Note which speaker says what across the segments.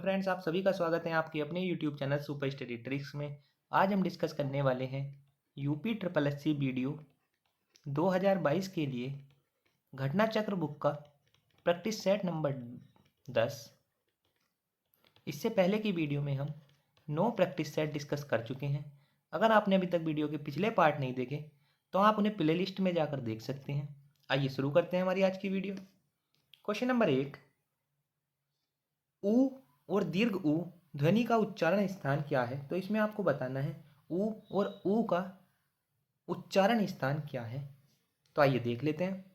Speaker 1: Friends, आप सभी का स्वागत है आपके अपने YouTube channel super study tricks में। आज हम डिस्कस करने वाले हैं यूपी ट्रिपल एससी वीडियो 2022 के लिए घटना चक्र बुक का प्रैक्टिस सेट नंबर 10। इससे पहले की वीडियो में हम 9 प्रैक्टिस सेट डिस्कस कर चुके हैं। अगर आपने अभी तक वीडियो के पिछले पार्ट नहीं देखे तो आप उन्हें प्ले लिस्ट में जाकर देख सकते हैं। आइए शुरू करते हैं हमारी आज की वीडियो। क्वेश्चन नंबर 1, ऊ और दीर्घ ऊ ध्वनि का उच्चारण स्थान क्या है? तो इसमें आपको बताना है ऊ और ऊ का उच्चारण स्थान क्या है। तो आइए देख लेते हैं।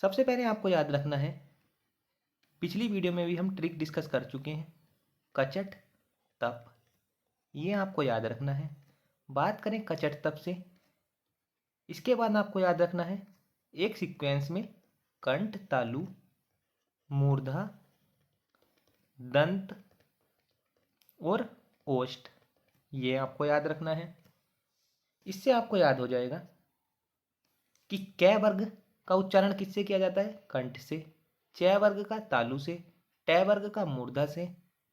Speaker 1: सबसे पहले आपको याद रखना है, पिछली वीडियो में भी हम ट्रिक डिस्कस कर चुके हैं, कचट तप, ये आपको याद रखना है। बात करें कचट तप से, इसके बाद आपको याद रखना है एक सीक्वेंस में कंठ, तालु, मूर्धा, दंत और ओष्ठ, ये आपको याद रखना है। इससे आपको याद हो जाएगा कि कै वर्ग का उच्चारण किससे किया जाता है? कंठ से। च वर्ग का तालु से, ट वर्ग का मूर्धा से,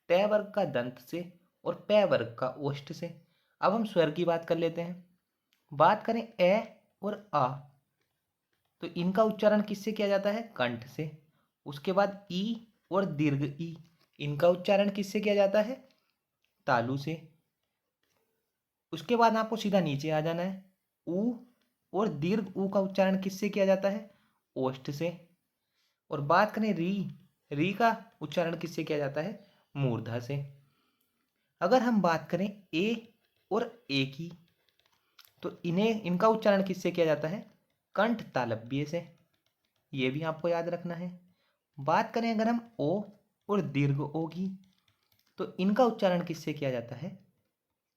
Speaker 1: त वर्ग का दंत से और पै वर्ग का ओष्ठ से। अब हम स्वर की बात कर लेते हैं। बात करें ए और आ, तो इनका उच्चारण किससे किया जाता है? कंठ से। उसके बाद ई और दीर्घ ई, इनका उच्चारण किससे किया जाता है? तालु से। उसके बाद आपको सीधा नीचे आ जाना है। ऊ और दीर्घ ऊ का उच्चारण किससे किया जाता है? ओष्ठ से। और बात करें री, री का उच्चारण किससे किया जाता है? मूर्धा से। अगर हम बात करें ए और ए की, तो इनका उच्चारण किससे किया जाता है? कंठ तालव्य से। ये भी आपको याद रखना है। बात करें अगर हम ओ और दीर्घ ओ की, तो इनका उच्चारण किससे किया जाता है?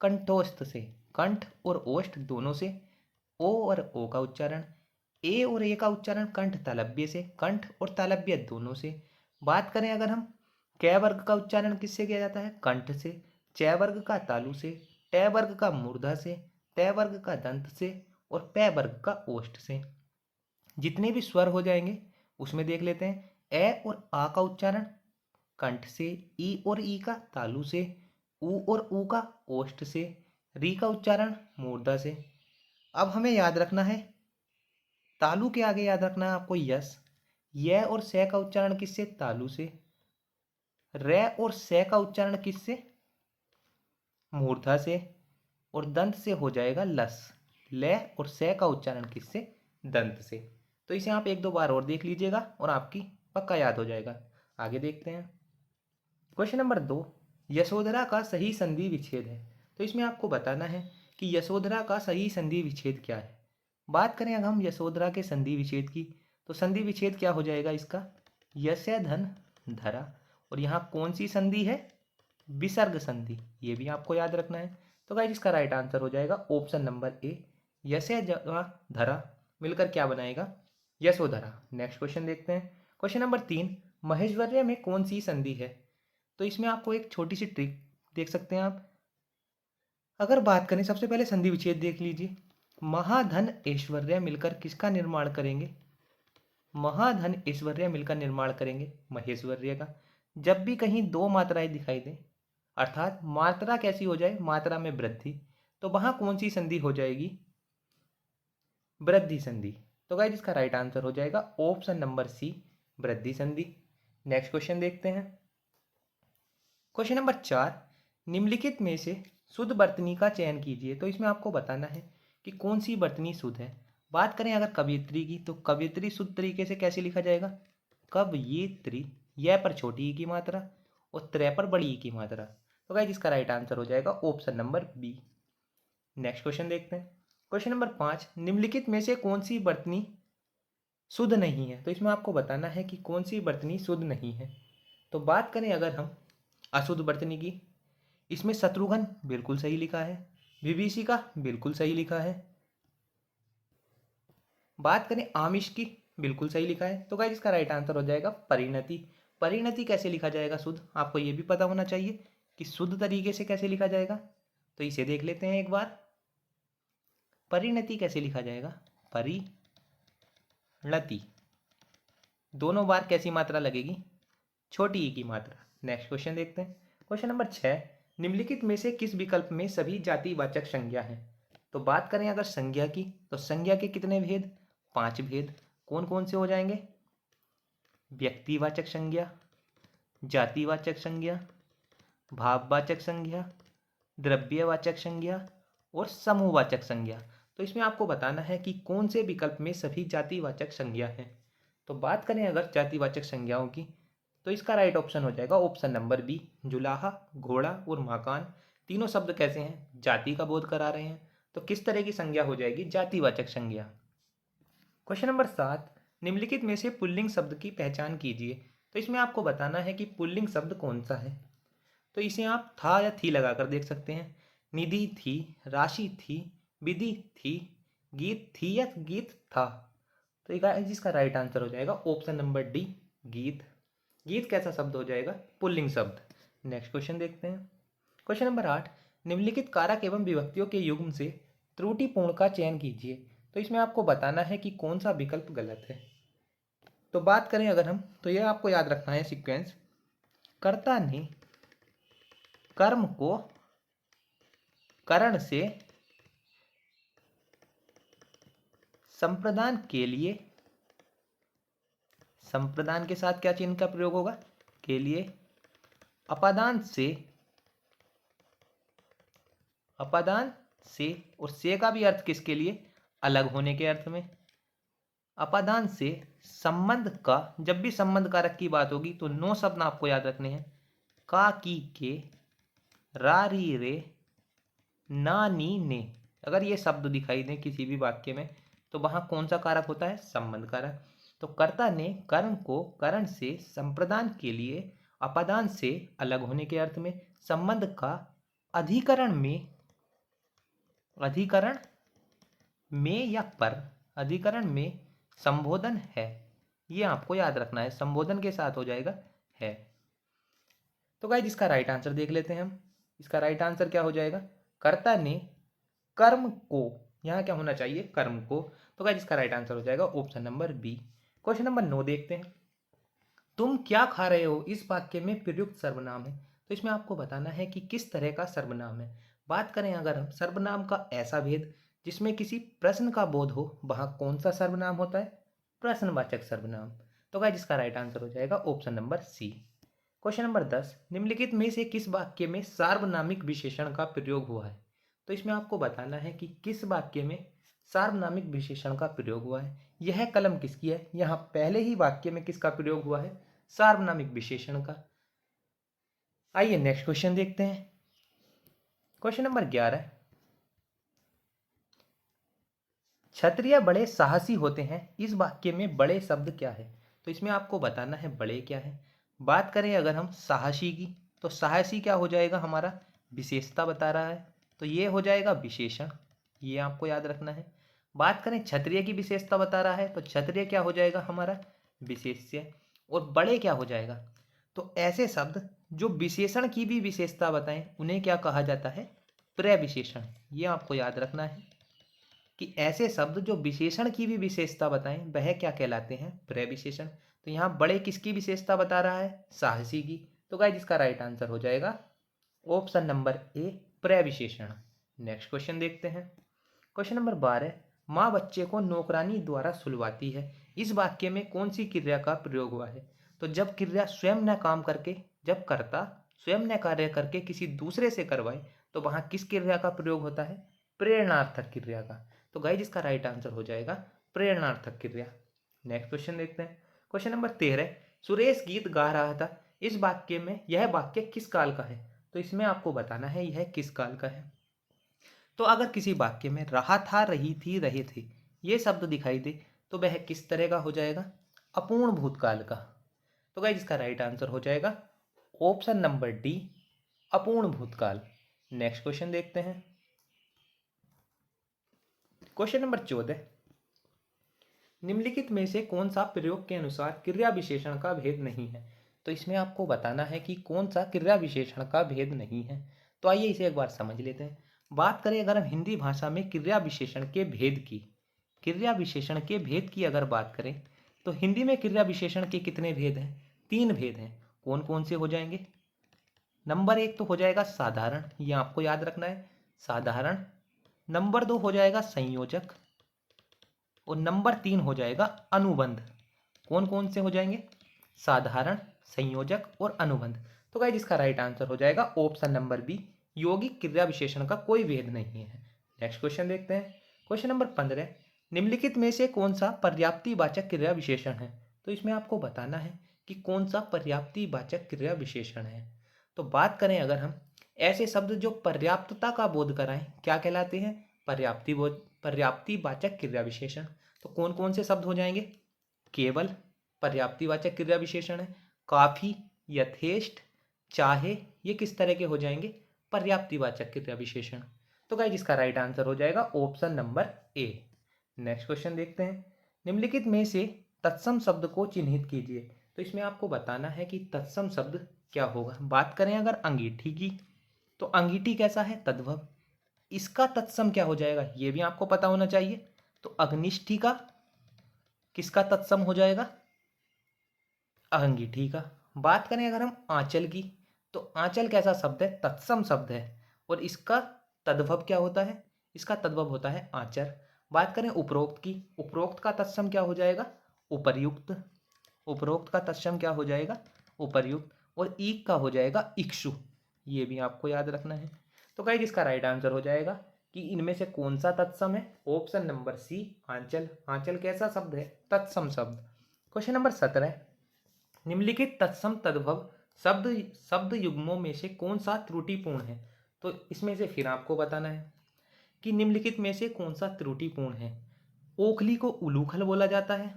Speaker 1: कंठोस्थ से। कंठ और ओष्ठ दोनों से ओ और ओ का उच्चारण, ए और ए का उच्चारण कंठ तालव्य से, कंठ और तालव्य दोनों से। बात करें अगर हम, कै वर्ग का उच्चारण किससे किया जाता है? कंठ से। च वर्ग का तालु से, ट वर्ग का मूर्धा से, त वर्ग का दंत से और पै वर्ग का ओष्ठ से। जितने भी स्वर हो जाएंगे उसमें देख लेते हैं। ए और आ का उच्चारण कंठ से, ई और ई का तालु से, ऊ और ऊ का ओष्ठ से, री का उच्चारण मूर्धा से। अब हमें याद रखना है, तालु के आगे याद रखना है आपको यस। य और से का उच्चारण किससे? तालु से। रे और से का उच्चारण किससे? मूर्धा से। और दंत से हो जाएगा लस। ले और से का उच्चारण किससे? दंत से। तो इसे आप एक दो बार और देख लीजिएगा और आपकी पक्का याद हो जाएगा। आगे देखते हैं। क्वेश्चन नंबर 2, यशोधरा का सही संधि विच्छेद है। तो इसमें आपको बताना है कि यशोधरा का सही संधि विच्छेद क्या है। बात करें अगर हम यशोधरा के संधि विच्छेद की, तो संधि विच्छेद क्या हो जाएगा इसका? यस्य धन धरा। और यहाँ कौन सी संधि है? विसर्ग संधि। ये भी आपको याद रखना है। तो गाइस इसका राइट आंसर हो जाएगा ऑप्शन नंबर ए, यस्य धरा मिलकर क्या बनाएगा? यशोधरा। नेक्स्ट क्वेश्चन देखते हैं। क्वेश्चन नंबर 3, महेश्वर्य में कौन सी संधि है? तो इसमें आपको एक छोटी सी ट्रिक देख सकते हैं आप। अगर बात करें, सबसे पहले संधि विच्छेद देख लीजिए। महाधन ऐश्वर्य मिलकर किसका निर्माण करेंगे? महाधन ऐश्वर्य मिलकर निर्माण करेंगे महेश्वर्य का। जब भी कहीं दो मात्राएं दिखाई दें, अर्थात मात्रा कैसी हो जाए? मात्रा में वृद्धि, तो वहां कौन सी संधि हो जाएगी? वृद्धि संधि। तो गाइस इसका राइट आंसर हो जाएगा ऑप्शन नंबर सी, वृद्धि संधि। नेक्स्ट क्वेश्चन देखते हैं। क्वेश्चन नंबर 4, निम्नलिखित में से शुद्ध वर्तनी का चयन कीजिए। तो इसमें आपको बताना है कि कौन सी वर्तनी शुद्ध है। बात करें अगर कवयित्री की, तो कवयित्री शुद्ध तरीके से कैसे लिखा जाएगा? कवयित्री, यह पर छोटी ई की मात्रा और त्रै पर बड़ी ई की मात्रा। तो गाइस इसका राइट आंसर हो जाएगा option number B. Next question देखते हैं। क्वेश्चन नंबर 5, निम्नलिखित में से कौन सी वर्तनी शुद्ध नहीं है? तो इसमें आपको बताना है कि कौन सी वर्तनी शुद्ध नहीं है। तो बात करें अगर हम अशुद्ध वर्तनी की, इसमें शत्रुघ्न बिल्कुल सही लिखा है, विभीषिका बिल्कुल सही लिखा है। बात करें आमिष की, बिल्कुल सही लिखा है। तो गाइस इसका राइट आंसर हो जाएगा परिणति। परिणति कैसे लिखा जाएगा शुद्ध? आपको ये भी पता होना चाहिए कि शुद्ध तरीके से कैसे लिखा जाएगा। तो इसे देख लेते हैं एक बार। परिणति कैसे लिखा जाएगा? परिणति, दोनों बार कैसी मात्रा लगेगी? छोटी ई की मात्रा। नेक्स्ट क्वेश्चन देखते हैं। क्वेश्चन नंबर 6, निम्नलिखित में से किस विकल्प में सभी जातिवाचक संज्ञा हैं? तो बात करें अगर संज्ञा की, तो संज्ञा के कितने भेद? 5 भेद। कौन कौन से हो जाएंगे? व्यक्तिवाचक संज्ञा, जातिवाचक संज्ञा, भाववाचक संज्ञा, द्रव्यवाचक संज्ञा और समूहवाचक संज्ञा। तो इसमें आपको बताना है कि कौन से विकल्प में सभी जातिवाचक संज्ञा हैं। तो बात करें अगर जातिवाचक संज्ञाओं की, तो इसका राइट ऑप्शन हो जाएगा ऑप्शन नंबर बी। जुलाहा, घोड़ा और मकान तीनों शब्द कैसे हैं? जाति का बोध करा रहे हैं। तो किस तरह की संज्ञा हो जाएगी? जातिवाचक संज्ञा। क्वेश्चन नंबर 7, निम्नलिखित में से पुल्लिंग शब्द की पहचान कीजिए। तो इसमें आपको बताना है कि पुल्लिंग शब्द कौन सा है। तो इसे आप था या थी लगाकर देख सकते हैं। निधि थी, राशि थी, विधि थी, गीत थी या गीत था। तो जिसका राइट आंसर हो जाएगा ऑप्शन नंबर डी, गीत। गीत कैसा शब्द हो जाएगा? पुल्लिंग शब्द। नेक्स्ट क्वेश्चन देखते हैं। क्वेश्चन नंबर 8, निम्नलिखित कारक एवं विभक्तियों के युग्म से त्रुटिपूर्ण का चयन कीजिए। तो इसमें आपको बताना है कि कौन सा विकल्प गलत है। तो बात करें अगर हम, तो यह आपको याद रखना है सीक्वेंस। कर्ता ने कर्म को करण से संप्रदान के लिए, संप्रदान के साथ क्या चिन्ह का प्रयोग होगा? के लिए, अपादान से, अपादान से, और से का भी अर्थ किसके लिए? अलग होने के अर्थ में। अपादान से संबंध का, जब भी संबंध कारक की बात होगी तो 9 शब्द आपको याद रखने हैं। का, की, के, रा, री, रे, ना, नी, ने। अगर ये शब्द दिखाई दें किसी भी वाक्य में तो वहां कौन सा कारक होता है? संबंध कारक। तो कर्ता ने कर्म को करण से संप्रदान के लिए, अपादान से अलग होने के अर्थ में, संबंध का अधिकरण में, अधिकरण में या पर, अधिकरण में संबोधन है। ये आपको याद रखना है, संबोधन के साथ हो जाएगा है। तो गाइस इसका राइट आंसर देख लेते हैं हम। इसका राइट आंसर क्या हो जाएगा? कर्ता ने कर्म को, यहाँ क्या होना चाहिए? कर्म को। तो गाइस इसका राइट आंसर हो जाएगा option number B. Question number 9 देखते हैं। तुम क्या खा रहे हो इस वाक्य में प्रयुक्त सर्वनाम है। तो इसमें आपको बताना है कि किस तरह का सर्वनाम है। बात करें अगर हम सर्वनाम का ऐसा भेद जिसमें किसी प्रश्न का बोध हो, वहां कौन सा सर्वनाम होता है? प्रश्नवाचक सर्वनाम। तो गाइस इसका राइट आंसर हो जाएगा option number C. Question number 10, निम्नलिखित में से किस वाक्य में सार्वनामिक विशेषण का प्रयोग हुआ है? तो इसमें आपको बताना है कि किस वाक्य में सार्वनामिक विशेषण का प्रयोग हुआ है। यह कलम किसकी है? यहाँ पहले ही वाक्य में किसका प्रयोग हुआ है? सार्वनामिक विशेषण का। आइए नेक्स्ट क्वेश्चन देखते हैं। क्वेश्चन नंबर 11, क्षत्रिय बड़े साहसी होते हैं इस वाक्य में बड़े शब्द क्या है? तो इसमें आपको बताना है बड़े क्या है। बात करें अगर हम साहसी की, तो साहसी क्या हो जाएगा? हमारा विशेषता बता रहा है, तो ये हो जाएगा विशेषण। ये आपको याद रखना है। बात करें क्षत्रिय की विशेषता बता रहा है, तो क्षत्रिय क्या हो जाएगा? हमारा विशेष्य। और बड़े क्या हो जाएगा? तो ऐसे शब्द जो विशेषण की भी विशेषता बताएं उन्हें क्या कहा जाता है? प्रविशेषण। ये आपको याद रखना है कि ऐसे शब्द जो विशेषण की भी विशेषता बताएं वह क्या कहलाते हैं? प्रविशेषण। तो यहाँ बड़े किसकी विशेषता बता रहा है? साहसी की। तो गाइस इसका राइट आंसर हो जाएगा ऑप्शन नंबर ए, प्रविशेषण। नेक्स्ट क्वेश्चन देखते हैं। क्वेश्चन नंबर 12, माँ बच्चे को नौकरानी द्वारा सुलवाती है इस वाक्य में कौन सी क्रिया का प्रयोग हुआ है? तो जब क्रिया स्वयं न काम करके, जब कर्ता स्वयं न कार्य करके किसी दूसरे से करवाए तो वहां किस क्रिया का प्रयोग होता है? प्रेरणार्थक क्रिया का। तो गाइस इसका राइट आंसर हो जाएगा प्रेरणार्थक क्रिया। नेक्स्ट क्वेश्चन देखते हैं। क्वेश्चन नंबर 13, सुरेश गीत गा रहा था इस वाक्य में यह वाक्य किस काल का है? तो इसमें आपको बताना है यह किस काल का है। तो अगर किसी वाक्य में रहा था, रही थी, रहे थे ये शब्द दिखाई दे तो वह किस तरह का हो जाएगा? अपूर्ण भूतकाल का। तो गाइस इसका राइट आंसर हो जाएगा ऑप्शन नंबर डी, अपूर्ण भूतकाल। नेक्स्ट क्वेश्चन देखते हैं। क्वेश्चन नंबर 14, निम्नलिखित में से कौन सा प्रयोग के अनुसार क्रिया विशेषण का भेद नहीं है? तो इसमें आपको बताना है कि कौन सा क्रिया विशेषण का भेद नहीं है। तो आइए इसे एक बार समझ लेते हैं। बात करें अगर हम हिंदी भाषा में क्रिया विशेषण के भेद की, क्रिया विशेषण के भेद की अगर बात करें तो हिंदी में क्रिया विशेषण के कितने भेद हैं? 3 भेद हैं। कौन कौन से हो जाएंगे? नंबर 1 तो हो जाएगा साधारण, ये आपको याद रखना है, साधारण। नंबर 2 हो जाएगा संयोजक और नंबर 3 हो जाएगा अनुबंध। कौन कौन से हो जाएंगे? साधारण, संयोजक और अनुबंध। तो गाइस इसका राइट आंसर हो जाएगा ऑप्शन नंबर बी, यौगिक क्रिया विशेषण का कोई भेद नहीं है। नेक्स्ट क्वेश्चन देखते हैं। क्वेश्चन नंबर 15, निम्नलिखित में से कौन सा पर्याप्तिवाचक क्रिया विशेषण है? तो इसमें आपको बताना है कि कौन सा पर्याप्तिवाचक क्रिया विशेषण है। तो बात करें अगर हम, ऐसे शब्द जो पर्याप्तता का बोध कराएं क्या कहलाते हैं? पर्याप्तिवाचक क्रिया विशेषण। तो कौन कौन से शब्द हो जाएंगे? केवल पर्याप्तिवाचक क्रिया विशेषण है, काफी, यथेष्ट, चाहे, ये किस तरह के हो जाएंगे? पर्याप्तिवाचक क्रिया विशेषण। तो गाइस इसका राइट आंसर हो जाएगा ऑप्शन नंबर ए। नेक्स्ट क्वेश्चन देखते हैं। निम्नलिखित में से तत्सम शब्द को चिन्हित कीजिए। तो इसमें आपको बताना है कि तत्सम शब्द क्या होगा। बात करें अगर अंगीठी की, तो अंगीठी कैसा है? तद्भव। इसका तत्सम क्या हो जाएगा ये भी आपको पता होना चाहिए। तो अग्निष्ठी का किसका तत्सम हो जाएगा? अंगीठी का। बात करें अगर हम आंचल की, तो आंचल कैसा शब्द है? तत्सम शब्द है और इसका तद्भव क्या होता है? इसका तद्भव होता है आंचर। बात करें उपरोक्त की, उपरोक्त का तत्सम क्या हो जाएगा? उपर्युक्त। उपरोक्त का तत्सम क्या हो जाएगा? उपर्युक्त। और ईक का हो जाएगा इक्षु। ये भी आपको याद रखना है। तो गाइस इसका राइट आंसर हो जाएगा कि इनमें से कौन सा तत्सम है? ऑप्शन नंबर सी, आंचल। आंचल कैसा शब्द है? तत्सम शब्द। क्वेश्चन नंबर 17, निम्नलिखित तत्सम तद्भव शब्द शब्द युग्मों में से कौन सा त्रुटिपूर्ण है? तो इसमें से फिर आपको बताना है कि निम्नलिखित में से कौन सा त्रुटिपूर्ण है। ओखली को उलूखल बोला जाता है,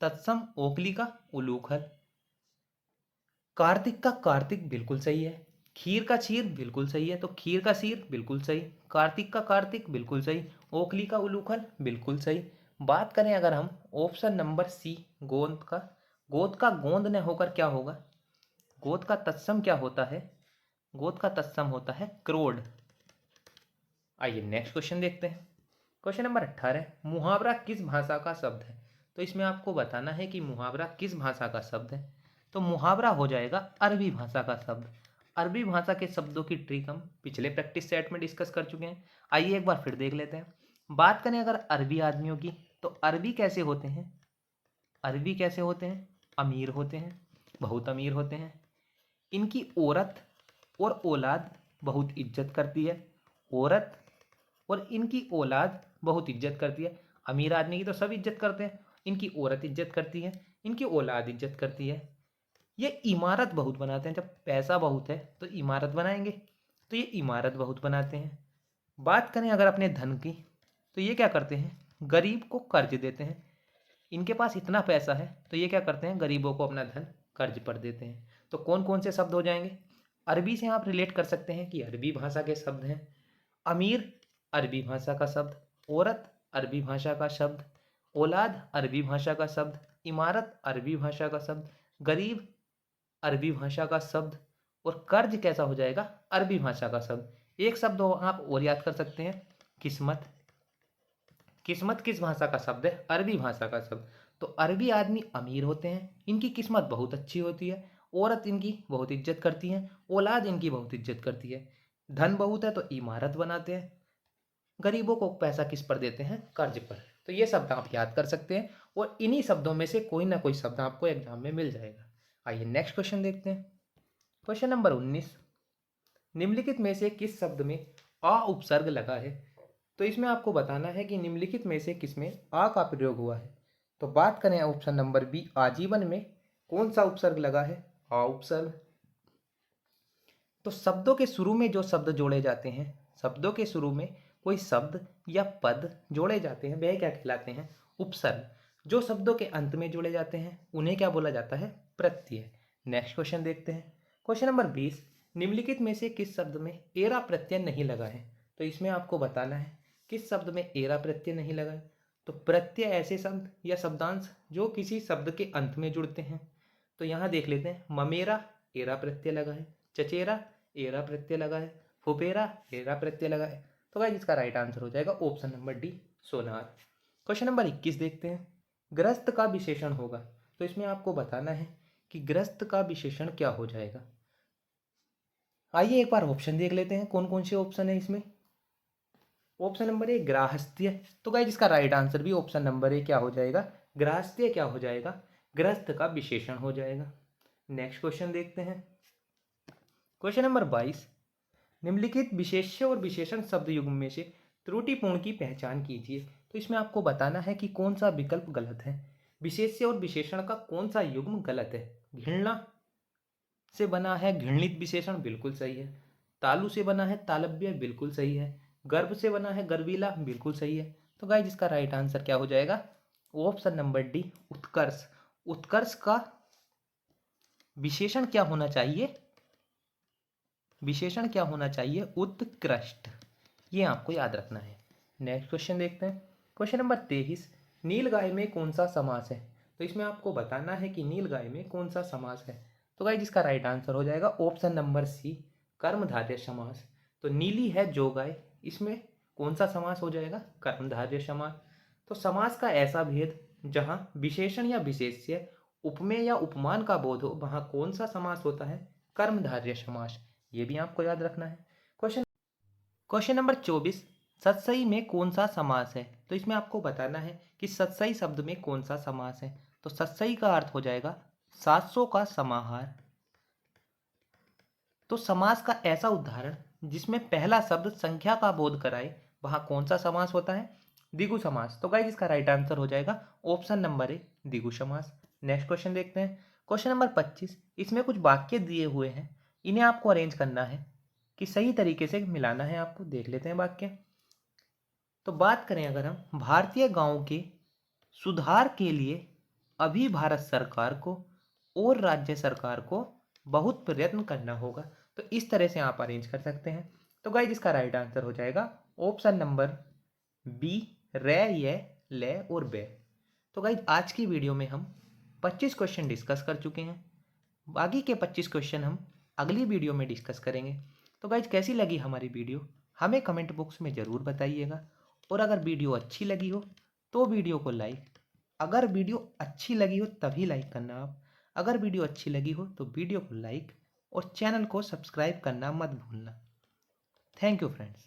Speaker 1: तत्सम ओखली का उलूखल। कार्तिक का कार्तिक बिल्कुल सही है। खीर का क्षीर बिल्कुल सही है, तो खीर का क्षीर बिल्कुल सही। कार्तिक का कार्तिक बिल्कुल सही। ओखली का उलूखल बिल्कुल सही। बात करें अगर हम ऑप्शन नंबर सी, गोंद का, गोद का गोंद न होकर क्या होगा? गोद का तत्सम क्या होता है? गोद का तत्सम होता है क्रोड। आइए नेक्स्ट क्वेश्चन देखते हैं। क्वेश्चन नंबर 18, मुहावरा किस भाषा का शब्द है? तो इसमें आपको बताना है कि मुहावरा किस भाषा का शब्द है। तो मुहावरा हो जाएगा अरबी भाषा का शब्द। अरबी भाषा के शब्दों की ट्रिक हम पिछले प्रैक्टिस सेट में डिस्कस कर चुके हैं। आइए एक बार फिर देख लेते हैं। बात करें अगर अरबी आदमियों की, तो अरबी कैसे होते हैं? अरबी कैसे होते हैं? अमीर होते हैं, बहुत अमीर होते हैं। इनकी औरत और औलाद बहुत इज्जत करती है। औरत और इनकी औलाद बहुत इज्जत करती है। अमीर आदमी की तो सब इज्जत करते हैं, इनकी औरत इज्जत करती है, इनकी औलाद इज्जत करती है। ये इमारत बहुत बनाते हैं, जब पैसा बहुत है तो इमारत बनाएंगे, तो ये इमारत बहुत बनाते हैं। बात करें अगर अपने धन की, तो ये क्या करते हैं? गरीब को कर्ज देते हैं। इनके पास इतना पैसा है तो ये क्या करते हैं? गरीबों को अपना धन कर्ज पर देते हैं। तो कौन कौन से शब्द हो जाएंगे? अरबी से आप रिलेट कर सकते हैं कि अरबी भाषा के शब्द हैं। अमीर अरबी भाषा का शब्द, औरत अरबी भाषा का शब्द, औलाद अरबी भाषा का शब्द, इमारत अरबी भाषा का शब्द, गरीब अरबी भाषा का शब्द और कर्ज कैसा हो जाएगा? अरबी भाषा का शब्द। एक शब्द आप और याद कर सकते हैं, किस्मत। किस्मत किस भाषा का शब्द है? अरबी भाषा का शब्द। तो अरबी आदमी अमीर होते हैं, इनकी किस्मत बहुत अच्छी होती है, औरत इनकी बहुत इज्जत करती है, औलाद इनकी बहुत इज्जत करती है, धन बहुत है तो इमारत बनाते हैं, गरीबों को पैसा किस पर देते हैं? कर्ज पर। तो ये शब्द आप याद कर सकते हैं और इन्हीं शब्दों में से कोई ना कोई शब्द आपको एग्जाम में मिल जाएगा। आइए नेक्स्ट क्वेश्चन देखते हैं। क्वेश्चन नंबर 19, निम्नलिखित में से किस शब्द में आ उपसर्ग लगा है? तो इसमें आपको बताना है कि निम्नलिखित में से किसमें आ का प्रयोग हुआ है। तो बात करें ऑप्शन नंबर बी, आजीवन में कौन सा उपसर्ग लगा है? आ उपसर्ग। तो शब्दों के शुरू में जो शब्द जोड़े जाते हैं, शब्दों के शुरू में कोई शब्द या पद जोड़े जाते हैं, वह क्या कहलाते हैं? उपसर्ग। जो शब्दों के अंत में जोड़े जाते हैं उन्हें क्या बोला जाता है? प्रत्यय। नेक्स्ट क्वेश्चन देखते हैं। क्वेश्चन नंबर 20, निम्नलिखित में से किस शब्द में एरा प्रत्यय नहीं लगा है? तो इसमें आपको बताना है किस शब्द में एरा प्रत्यय नहीं लगा है। तो प्रत्यय ऐसे शब्द या शब्दांश जो किसी शब्द के अंत में जुड़ते हैं। तो यहाँ देख लेते हैं, ममेरा एरा प्रत्यय लगा है, चचेरा एरा प्रत्यय लगा है, फुफेरा एरा प्रत्यय लगा है। तो गाइस इसका राइट आंसर हो जाएगा ऑप्शन नंबर डी, सोनार। क्वेश्चन नंबर 21 देखते हैं, ग्रस्त का विशेषण होगा। तो इसमें आपको बताना है कि ग्रस्त का विशेषण क्या हो जाएगा। आइए एक बार ऑप्शन देख लेते हैं, कौन कौन से ऑप्शन है इसमें। ऑप्शन नंबर ए ग्राहस्थ्य, तो गाइस इसका राइट आंसर भी ऑप्शन नंबर ए क्या हो जाएगा, ग्राहस्थ्य क्या हो जाएगा, ग्रस्त का विशेषण हो जाएगा। नेक्स्ट क्वेश्चन देखते हैं। क्वेश्चन नंबर 22, निम्नलिखित विशेष्य और विशेषण शब्द युग्म में से त्रुटिपूर्ण की पहचान कीजिए। तो इसमें आपको बताना है कि कौन सा विकल्प गलत है, विशेष्य और विशेषण का कौन सा युग्म गलत है। घृणा से बना है घृणित विशेषण, बिल्कुल सही है। तालु से बना है तालव्य, बिल्कुल सही है। गर्भ से बना है गर्वीला, बिल्कुल सही है। तो गाइस इसका राइट आंसर क्या हो जाएगा, ऑप्शन नंबर डी उत्कर्ष। उत्कर्ष का विशेषण क्या होना चाहिए, विशेषण क्या होना चाहिए, उत्कृष्ट। ये आपको याद रखना है। नेक्स्ट क्वेश्चन देखते हैं। क्वेश्चन नंबर 23, नीलगाय में कौन सा समास है। तो इसमें आपको बताना है कि नीलगाय में कौन सा समास है। तो गाइस इसका राइट आंसर हो जाएगा ऑप्शन नंबर सी कर्मधारय समास। तो नीली है जो गाय, इसमें कौन सा समास हो जाएगा, कर्मधारय समास। तो समास का ऐसा भेद जहां विशेषण या विशेष्य उपमेय या उपमान का बोध हो, वहां कौन सा समास होता है, कर्मधारय समास। ये भी आपको याद रखना है। क्वेश्चन क्वेश्चन नंबर 24, सत्सई में कौन सा समास है। तो इसमें आपको बताना है कि सत्सई शब्द में कौन सा समास है। तो सत्सई का अर्थ हो जाएगा 700 का समाहार। तो समास का ऐसा उदाहरण जिसमें पहला शब्द संख्या का बोध कराए, वहां कौन सा समास होता है, द्विगु समास। तो गाइस इसका राइट आंसर हो जाएगा ऑप्शन नंबर ए द्विगु समास। नेक्स्ट क्वेश्चन देखते हैं। क्वेश्चन नंबर 25, इसमें कुछ वाक्य दिए हुए हैं, इन्हें आपको अरेंज करना है कि सही तरीके से मिलाना है आपको। देख लेते हैं वाक्य। तो बात करें अगर हम भारतीय गांव के सुधार के लिए अभी भारत सरकार को और राज्य सरकार को बहुत प्रयत्न करना होगा। तो इस तरह से आप अरेंज कर सकते हैं। तो गाइस इसका राइट आंसर हो जाएगा ऑप्शन नंबर बी रे ये ले और बे। तो गाइस आज की वीडियो में हम 25 क्वेश्चन डिस्कस कर चुके हैं। बाकी के 25 क्वेश्चन हम अगली वीडियो में डिस्कस करेंगे। तो गाइज कैसी लगी हमारी वीडियो हमें कमेंट बॉक्स में ज़रूर बताइएगा। और अगर वीडियो अच्छी लगी हो तो वीडियो को लाइक, अगर वीडियो अच्छी लगी हो तभी लाइक करना आप, अगर वीडियो अच्छी लगी हो तो वीडियो को लाइक और चैनल को सब्सक्राइब करना मत भूलना। Thank you friends.